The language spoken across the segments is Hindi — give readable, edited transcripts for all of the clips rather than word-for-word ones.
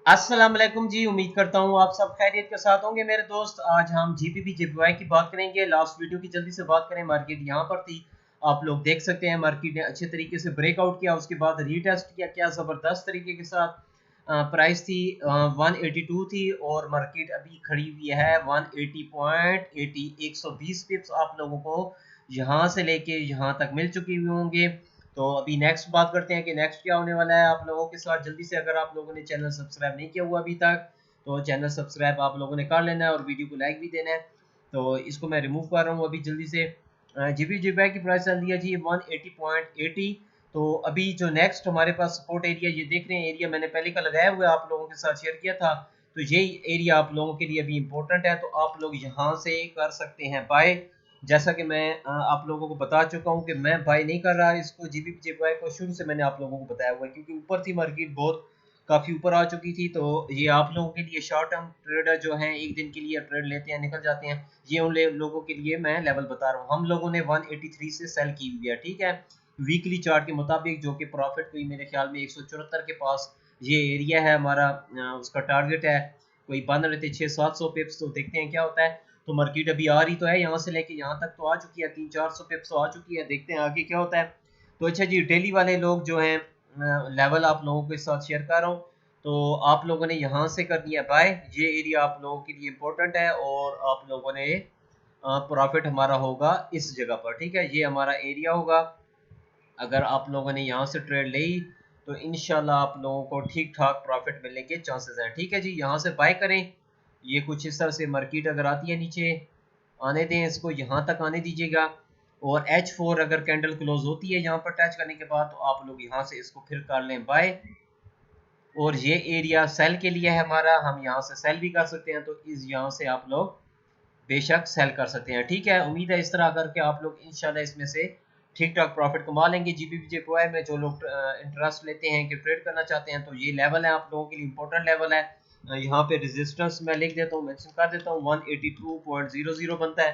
अस्सलाम वालेकुम जी। उम्मीद करता हूँ आप सब खैरियत के साथ होंगे मेरे दोस्त। आज हम जीपीपी जेपीवाई की बात करेंगे। लास्ट वीडियो की जल्दी से बात करें, मार्केट यहाँ पर थी, आप लोग देख सकते हैं मार्केट ने अच्छे तरीके से ब्रेकआउट किया, उसके बाद रीटेस्ट किया, क्या ज़बरदस्त तरीके के साथ प्राइस थी 182 थी और मार्केट अभी खड़ी हुई है 180.80, 120 पिप्स आप लोगों को यहाँ से लेके यहाँ तक मिल चुकी हुई होंगे। तो अभी नेक्स्ट बात करते हैं कि नेक्स्ट क्या होने वाला है आप लोगों के साथ। जल्दी से अगर आप लोगों ने चैनल सब्सक्राइब नहीं किया हुआ अभी तक तो चैनल सब्सक्राइब आप लोगों ने कर लेना है और वीडियो को लाइक भी देना है। तो इसको मैं रिमूव कर रहा हूँ अभी जल्दी से। जीबी जीबी की प्राइस चल रही है जी 180.80। तो अभी जो नेक्स्ट हमारे पास सपोर्ट एरिया ये देख रहे हैं, एरिया मैंने पहले का लगाया हुआ आप लोगों के साथ शेयर किया था। तो यही एरिया आप लोगों के लिए अभी इंपॉर्टेंट है, तो आप लोग यहाँ से कर सकते हैं बाय। जैसा कि मैं आप लोगों को बता चुका हूँ कि मैं बाय नहीं कर रहा इसको जीबीपीजेपीवाई को, शुरू से मैंने आप लोगों को बताया हुआ है क्योंकि ऊपर थी मार्केट, बहुत काफ़ी ऊपर आ चुकी थी। तो ये आप लोगों के लिए शॉर्ट टर्म ट्रेडर जो हैं, एक दिन के लिए ट्रेड लेते हैं निकल जाते हैं, ये उन लोगों के लिए मैं लेवल बता रहा हूँ। हम लोगों ने 183 से सेल की हुई है, ठीक है, वीकली चार्ट के मुताबिक, जो कि प्रॉफिट हुई मेरे ख्याल में 174 के पास ये एरिया है हमारा। उसका टारगेट है कोई बन रहे थे 600-700 पिप्स, तो देखते हैं क्या होता है। तो मार्केट अभी आ रही तो है, यहाँ से लेके यहाँ तक तो आ चुकी है, 300-400 पिप्स तो आ चुकी है, देखते हैं आगे क्या होता है। तो अच्छा जी, डेली वाले लोग जो हैं लेवल आप लोगों के साथ शेयर कर रहा हूँ। तो आप लोगों ने यहाँ से कर दिया बाय, ये एरिया आप लोगों के लिए इम्पोर्टेंट है और आप लोगों ने प्रॉफिट हमारा होगा इस जगह पर, ठीक है, ये हमारा एरिया होगा। अगर आप लोगों ने यहाँ से ट्रेड ली तो इंशाल्लाह आप लोगों को ठीक ठाक प्रॉफिट मिलने के चांसेस हैं, ठीक है जी। यहाँ से बाय करें, ये कुछ इस तरह से मार्केट अगर आती है नीचे, आने दें इसको, यहाँ तक आने दीजिएगा। और H4 अगर कैंडल क्लोज होती है यहाँ पर टच करने के बाद, तो आप लोग यहाँ से इसको फिर कर लें बाय। और ये एरिया सेल के लिए है हमारा, हम यहाँ से सेल भी कर सकते हैं, तो इस यहाँ से आप लोग बेशक सेल कर सकते हैं, ठीक है। उम्मीद है इस तरह करके आप लोग इंशाल्लाह इसमें से ठीक ठाक प्रॉफिट कमा लेंगे। जीपीपीजेपीवाई में जो लोग इंटरेस्ट लेते हैं कि ट्रेड करना चाहते हैं, तो ये लेवल है आप लोगों के लिए इंपॉर्टेंट लेवल है। यहाँ पे रेजिस्टेंस मैं लिख देता हूँ, मेंशन कर देता हूँ, 182.00 बनता है।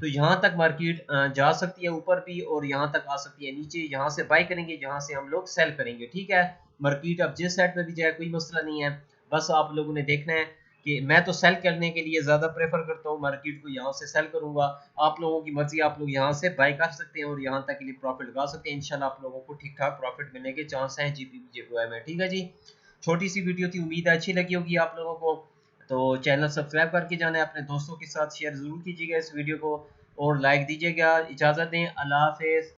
तो यहाँ तक मार्केट जा सकती है ऊपर भी और यहाँ तक आ सकती है नीचे। यहाँ से बाय करेंगे, यहाँ से हम लोग सेल करेंगे, ठीक है। मार्केट अब जिस साइड पे भी जाए कोई मसला नहीं है, बस आप लोगों ने देखना है कि मैं तो सेल करने के लिए ज़्यादा प्रेफर करता हूँ, मार्केट को यहाँ से सेल करूँगा। आप लोगों की मर्जी, आप लोग यहाँ से बाय कर सकते हैं और यहाँ तक के लिए प्रॉफिट लगा सकते हैं। इंशाल्लाह आप लोगों को ठीक ठाक प्रॉफिट मिलने के चांस हैं जीपीपीजेपीवाई में, ठीक है जी। छोटी सी वीडियो थी, उम्मीद है अच्छी लगी होगी आप लोगों को। तो चैनल सब्सक्राइब करके जाना है, अपने दोस्तों के साथ शेयर ज़रूर कीजिएगा इस वीडियो को और लाइक दीजिएगा। इजाज़त दें, अल्लाह हाफिज़।